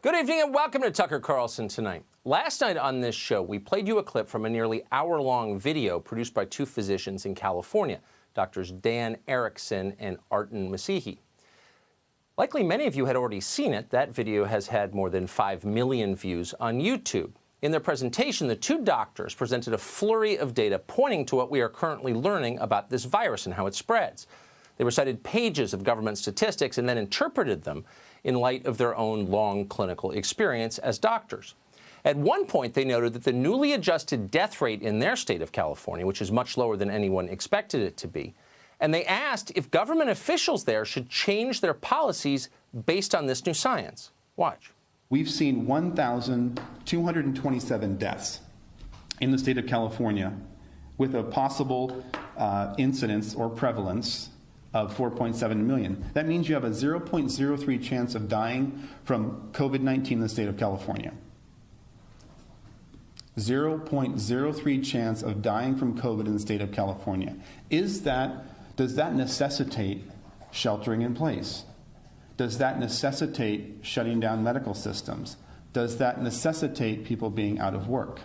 Good evening and welcome to Tucker Carlson Tonight. Last night on this show, we played you a clip from a nearly hour-long video produced by two physicians in California, Drs. Dan Erickson and Artin Masihi. Likely many of you had already seen it. That video has had more than 5 million views on YouTube. In their presentation, the two doctors presented a flurry of data pointing to what we are currently learning about this virus and how it spreads. They recited pages of government statistics and then interpreted them in light of their own long clinical experience as doctors. At one point, they noted that the newly adjusted death rate in their state of California, which is much lower than anyone expected it to be, and they asked if government officials there should change their policies based on this new science. Watch. We've seen 1,227 deaths in the state of California with a possible incidence or prevalence of 4.7 million. That means you have a 0.03 chance of dying from COVID-19 in the state of California. 0.03 chance of dying from COVID in the state of California. Does that necessitate sheltering in place? Does that necessitate shutting down medical systems? Does that necessitate people being out of work?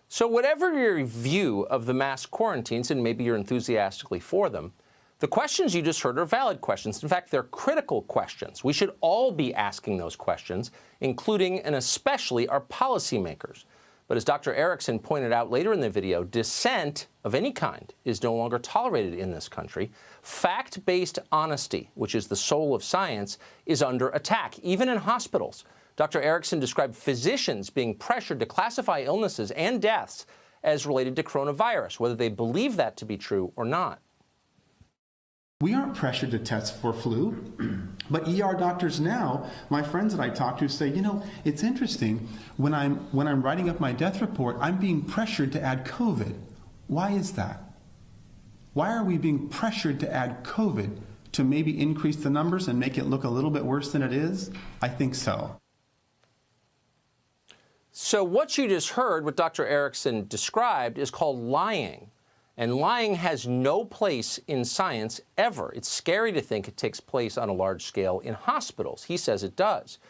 So whatever your view of the mass quarantines, and maybe you're enthusiastically for them, the questions you just heard are valid questions. In fact, they're critical questions. We should all be asking those questions, including and especially our policymakers. But as Dr. Erickson pointed out later in the video, dissent of any kind is no longer tolerated in this country. Fact-based honesty, which is the soul of science, is under attack, even in hospitals. Dr. Erickson described physicians being pressured to classify illnesses and deaths as related to coronavirus, whether they believe that to be true or not. We aren't pressured to test for flu, but ER doctors now, my friends that I talk to say, you know, it's interesting, when I'm writing up my death report, I'm being pressured to add COVID. Why is that? Why are we being pressured to add COVID to maybe increase the numbers and make it look a little bit worse than it is? I think so. So what you just heard, what Dr. Erickson described, is called lying. And lying has no place in science ever. It's scary to think it takes place on a large scale in hospitals. He says it does.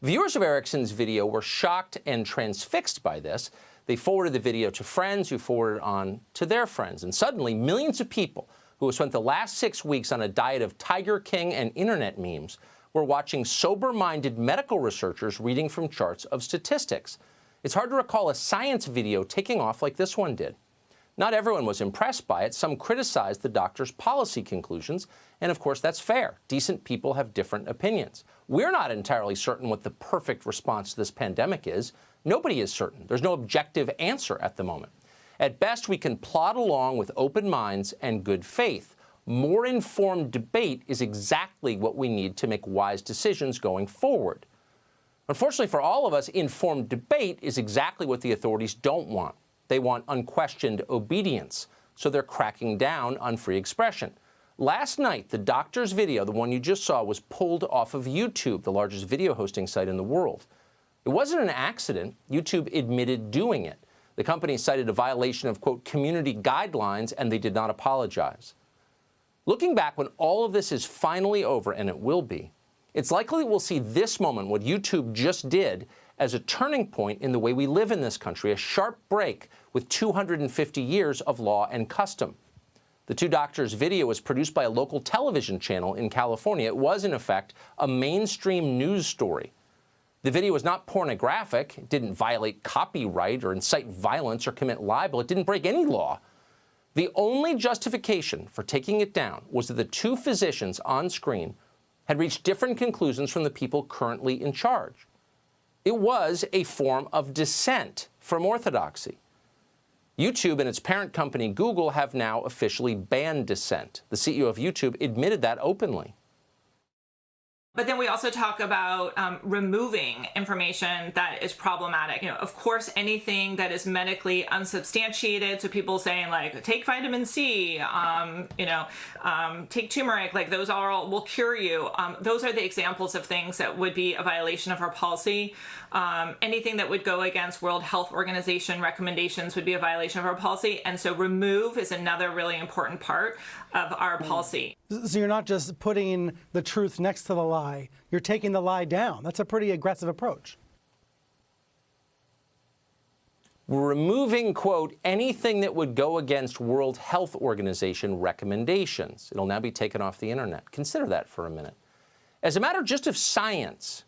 Viewers of Erickson's video were shocked and transfixed by this. They forwarded the video to friends who forwarded it on to their friends. And suddenly, millions of people who have spent the last 6 weeks on a diet of Tiger King and internet memes were watching sober-minded medical researchers reading from charts of statistics. It's hard to recall a science video taking off like this one did. Not everyone was impressed by it. Some criticized the doctor's policy conclusions, and of course that's fair. Decent people have different opinions. We're not entirely certain what the perfect response to this pandemic is. Nobody is certain. There's no objective answer at the moment. At best, we can plod along with open minds and good faith. More informed debate is exactly what we need to make wise decisions going forward. Unfortunately for all of us, informed debate is exactly what the authorities don't want. They want unquestioned obedience, so they're cracking down on free expression. Last night, the doctor's video, the one you just saw, was pulled off of YouTube, the largest video hosting site in the world. It wasn't an accident. YouTube admitted doing it. The company cited a violation of, quote, community guidelines, and they did not apologize. Looking back, when all of this is finally over, and it will be, it's likely we'll see this moment, what YouTube just did, as a turning point in the way we live in this country, a sharp break with 250 years of law and custom. The two doctors' video was produced by a local television channel in California. It was, in effect, a mainstream news story. The video was not pornographic. It didn't violate copyright or incite violence or commit libel. It didn't break any law. The only justification for taking it down was that the two physicians on screen had reached different conclusions from the people currently in charge. It was a form of dissent from orthodoxy. YouTube and its parent company Google have now officially banned dissent. The CEO of YouTube admitted that openly. But then we also talk about removing information that is problematic. You know, of course, anything that is medically unsubstantiated. So people saying like, take vitamin C, take turmeric, like those all will cure you. Those are the examples of things that would be a violation of our policy. Anything that would go against World Health Organization recommendations would be a violation of our policy. And so remove is another really important part of our policy. So you're not just putting the truth next to the lie, you're taking the lie down. That's a pretty aggressive approach. We're removing, quote, anything that would go against World Health Organization recommendations. It'll now be taken off the internet. Consider that for a minute. As a matter just of science,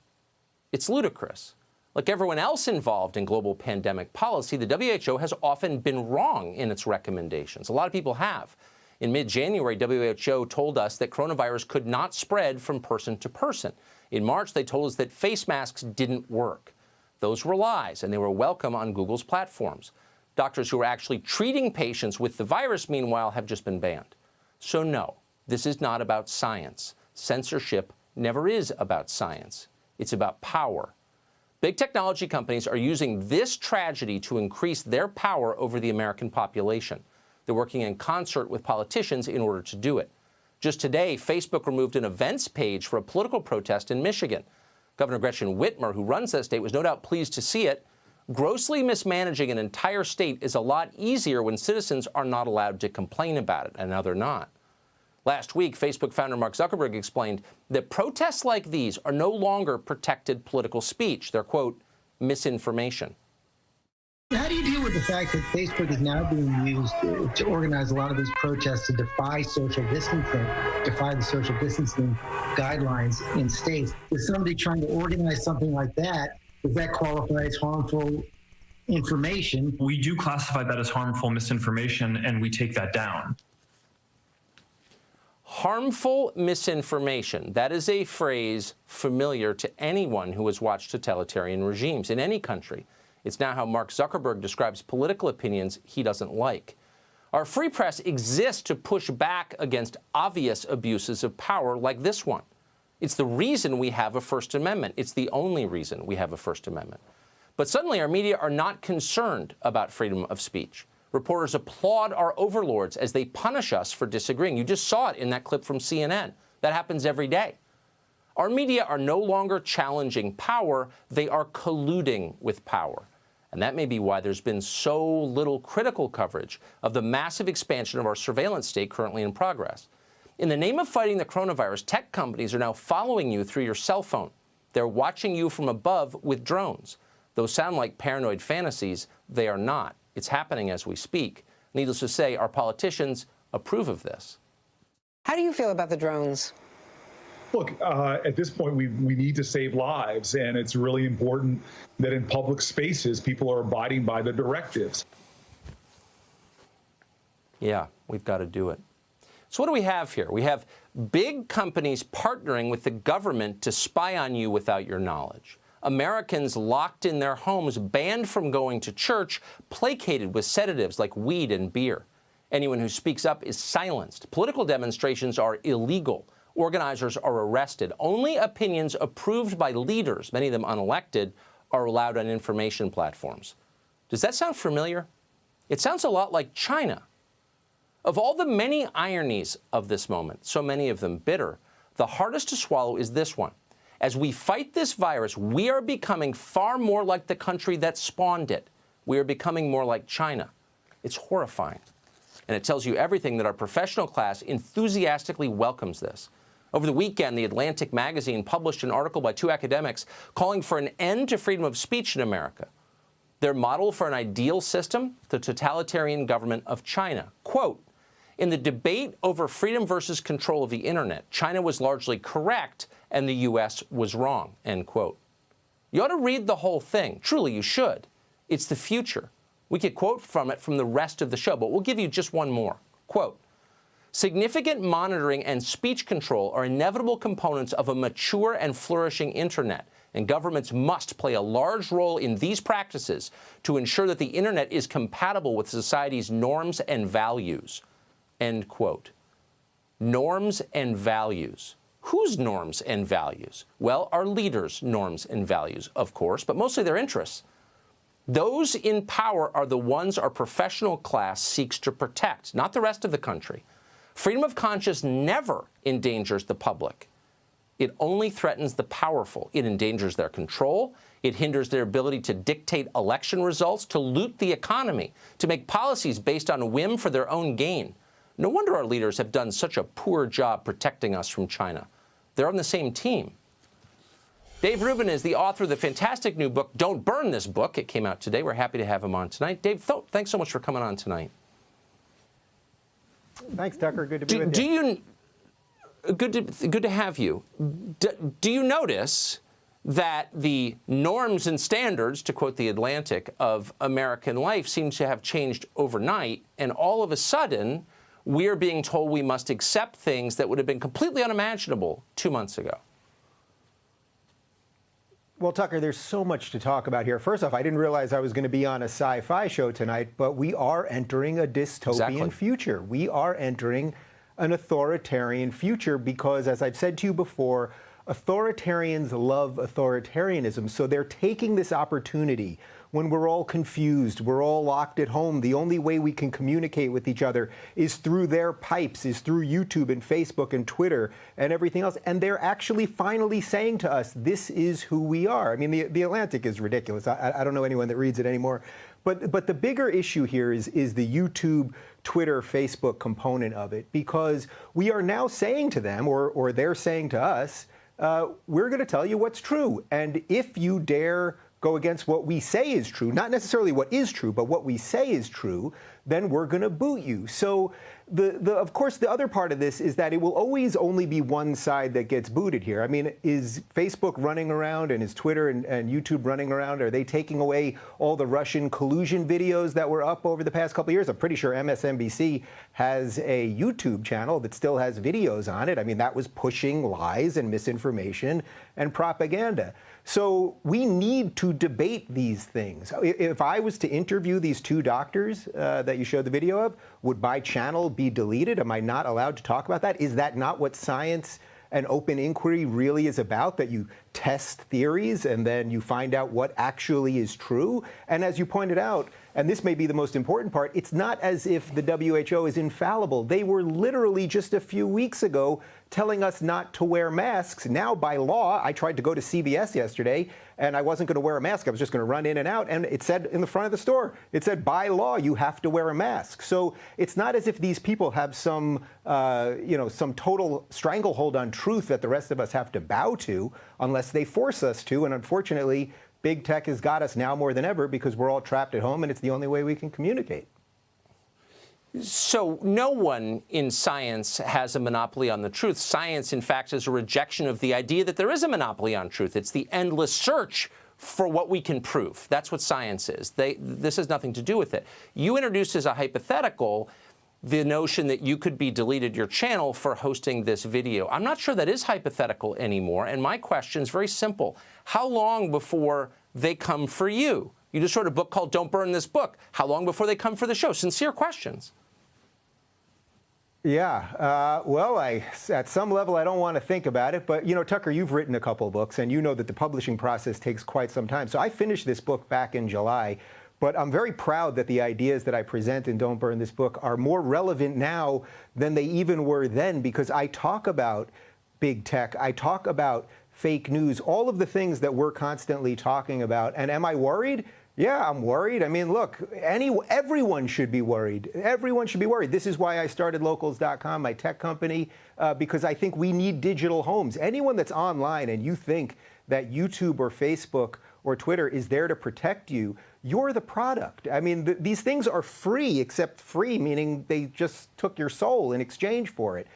it's ludicrous. Like everyone else involved in global pandemic policy, the WHO has often been wrong in its recommendations. A lot of people have. In mid-January, WHO told us that coronavirus could not spread from person to person. In March, they told us that face masks didn't work. Those were lies, and they were welcome on Google's platforms. Doctors who are actually treating patients with the virus, meanwhile, have just been banned. So no, this is not about science. Censorship never is about science. It's about power. Big technology companies are using this tragedy to increase their power over the American population. They're working in concert with politicians in order to do it. Just today, Facebook removed an events page for a political protest in Michigan. Governor Gretchen Whitmer, who runs that state, was no doubt pleased to see it. Grossly mismanaging an entire state is a lot easier when citizens are not allowed to complain about it, and now they're not. Last week, Facebook founder Mark Zuckerberg explained that protests like these are no longer protected political speech. They're, quote, misinformation. How do you deal with the fact that Facebook is now being used to organize a lot of these protests to defy social distancing, defy the social distancing guidelines in states? Is somebody trying to organize something like that, does that qualify as harmful information? We do classify that as harmful misinformation, and we take that down. Harmful misinformation. That is a phrase familiar to anyone who has watched totalitarian regimes in any country. It's now how Mark Zuckerberg describes political opinions he doesn't like. Our free press exists to push back against obvious abuses of power like this one. It's the reason we have a First Amendment. It's the only reason we have a First Amendment. But suddenly our media are not concerned about freedom of speech. Reporters applaud our overlords as they punish us for disagreeing. You just saw it in that clip from CNN. That happens every day. Our media are no longer challenging power. They are colluding with power. And that may be why there's been so little critical coverage of the massive expansion of our surveillance state currently in progress. In the name of fighting the coronavirus, tech companies are now following you through your cell phone. They're watching you from above with drones. Those sound like paranoid fantasies. They are not. It's happening as we speak. Needless to say, our politicians approve of this. How do you feel about the drones? Look, at this point, we need to save lives, and it's really important that in public spaces, people are abiding by the directives. Yeah, we've got to do it. So what do we have here? We have big companies partnering with the government to spy on you without your knowledge. Americans locked in their homes, banned from going to church, placated with sedatives like weed and beer. Anyone who speaks up is silenced. Political demonstrations are illegal. Organizers are arrested. Only opinions approved by leaders, many of them unelected, are allowed on information platforms. Does that sound familiar? It sounds a lot like China. Of all the many ironies of this moment, so many of them bitter, the hardest to swallow is this one. As we fight this virus, we are becoming far more like the country that spawned it. We are becoming more like China. It's horrifying. And it tells you everything that our professional class enthusiastically welcomes this. Over the weekend, The Atlantic magazine published an article by two academics calling for an end to freedom of speech in America. Their model for an ideal system, the totalitarian government of China. Quote, in the debate over freedom versus control of the internet, China was largely correct and the U.S. was wrong, end quote. You ought to read the whole thing. Truly, you should. It's the future. We could quote from it from the rest of the show, but we'll give you just one more. Quote, significant monitoring and speech control are inevitable components of a mature and flourishing internet, and governments must play a large role in these practices to ensure that the internet is compatible with society's norms and values, end quote. Norms and values. Whose norms and values? Well, our leaders' norms and values, of course, but mostly their interests. Those in power are the ones our professional class seeks to protect, not the rest of the country. Freedom of conscience never endangers the public. It only threatens the powerful. It endangers their control. It hinders their ability to dictate election results, to loot the economy, to make policies based on whim for their own gain. No wonder our leaders have done such a poor job protecting us from China. They're on the same team. Dave Rubin is the author of the fantastic new book, Don't Burn This Book. It came out today. We're happy to have him on tonight. Dave, thanks so much for coming on tonight. Thanks, Tucker. Good to be with you. Good to have you. Do you notice that the norms and standards, to quote The Atlantic, of American life seem to have changed overnight, and all of a sudden, we're being told we must accept things that would have been completely unimaginable 2 months ago? Well, Tucker, there's so much to talk about here. First off, I didn't realize I was going to be on a sci-fi show tonight, but we are entering a dystopian future. We are entering an authoritarian future because, as I've said to you before, authoritarians love authoritarianism. So they're taking this opportunity when we're all confused, we're all locked at home. The only way we can communicate with each other is through their pipes, is through YouTube and Facebook and Twitter and everything else. And they're actually finally saying to us, this is who we are. I mean, the Atlantic is ridiculous. I don't know anyone that reads it anymore. But the bigger issue here is the YouTube, Twitter, Facebook component of it, because we are now saying to them, or they're saying to us, we're going to tell you what's true. And if you dare go against what we say is true, not necessarily what is true, but what we say is true, then we're going to boot you. So, of course, the other part of this is that it will always only be one side that gets booted here. I mean, is Facebook running around and is Twitter and YouTube running around? Are they taking away all the Russian collusion videos that were up over the past couple of years? I'm pretty sure MSNBC has a YouTube channel that still has videos on it. I mean, that was pushing lies and misinformation and propaganda. So we need to debate these things. If I was to interview these two doctors that you showed the video of, would my channel be deleted? Am I not allowed to talk about that? Is that not what science and open inquiry really is about, that you test theories and then you find out what actually is true? And as you pointed out, and this may be the most important part, it's not as if the WHO is infallible. They were literally just a few weeks ago telling us not to wear masks. Now, by law, I tried to go to CVS yesterday, and I wasn't going to wear a mask. I was just going to run in and out, and it said in the front of the store, it said, by law, you have to wear a mask. So it's not as if these people have some total stranglehold on truth that the rest of us have to bow to unless they force us to. And unfortunately, big tech has got us now more than ever because we're all trapped at home, and it's the only way we can communicate. So no one in science has a monopoly on the truth. Science, in fact, is a rejection of the idea that there is a monopoly on truth. It's the endless search for what we can prove. That's what science is. This has nothing to do with it. You introduced as a hypothetical the notion that you could be deleted your channel for hosting this video. I'm not sure that is hypothetical anymore, and my question is very simple. How long before they come for you? You just wrote a book called Don't Burn This Book. How long before they come for the show? Sincere questions. Yeah, well, at some level, I don't want to think about it. But, you know, Tucker, you've written a couple of books, and you know that the publishing process takes quite some time. So I finished this book back in July. But I'm very proud that the ideas that I present in Don't Burn This Book are more relevant now than they even were then, because I talk about big tech. I talk about fake news, all of the things that we're constantly talking about. And am I worried? Yeah, I'm worried. I mean, look, everyone should be worried. Everyone should be worried. This is why I started Locals.com, my tech company, because I think we need digital homes. Anyone that's online and you think that YouTube or Facebook or Twitter is there to protect you, you're the product. I mean, these things are free, except free, meaning they just took your soul in exchange for it.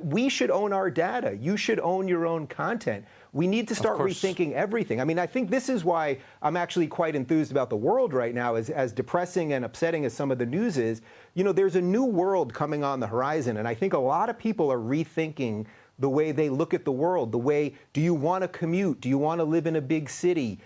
We should own our data. You should own your own content. We need to start rethinking everything. I mean, I think this is why I'm actually quite enthused about the world right now, as depressing and upsetting as some of the news is. You know, there's a new world coming on the horizon, and I think a lot of people are rethinking the way they look at the world, the way, do you want to commute? Do you want to live in a big city?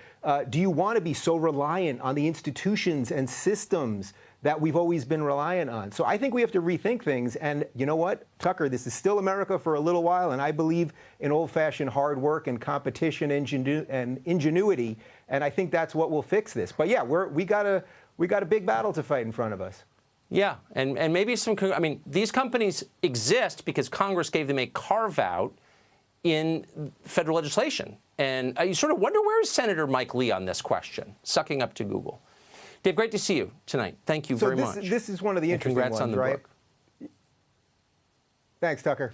Do you want to be so reliant on the institutions and systems that we've always been reliant on? So I think we have to rethink things. And you know what, Tucker, this is still America for a little while, and I believe in old-fashioned hard work and competition and ingenuity, and I think that's what will fix this. But yeah, we got a big battle to fight in front of us. Yeah, and maybe I mean, these companies exist because Congress gave them a carve-out in federal legislation. And you sort of wonder, where is Senator Mike Lee on this question, sucking up to Google? Dave, great to see you tonight. Thank you very much. This is one of the interesting congrats ones, on the right? book. Thanks, Tucker.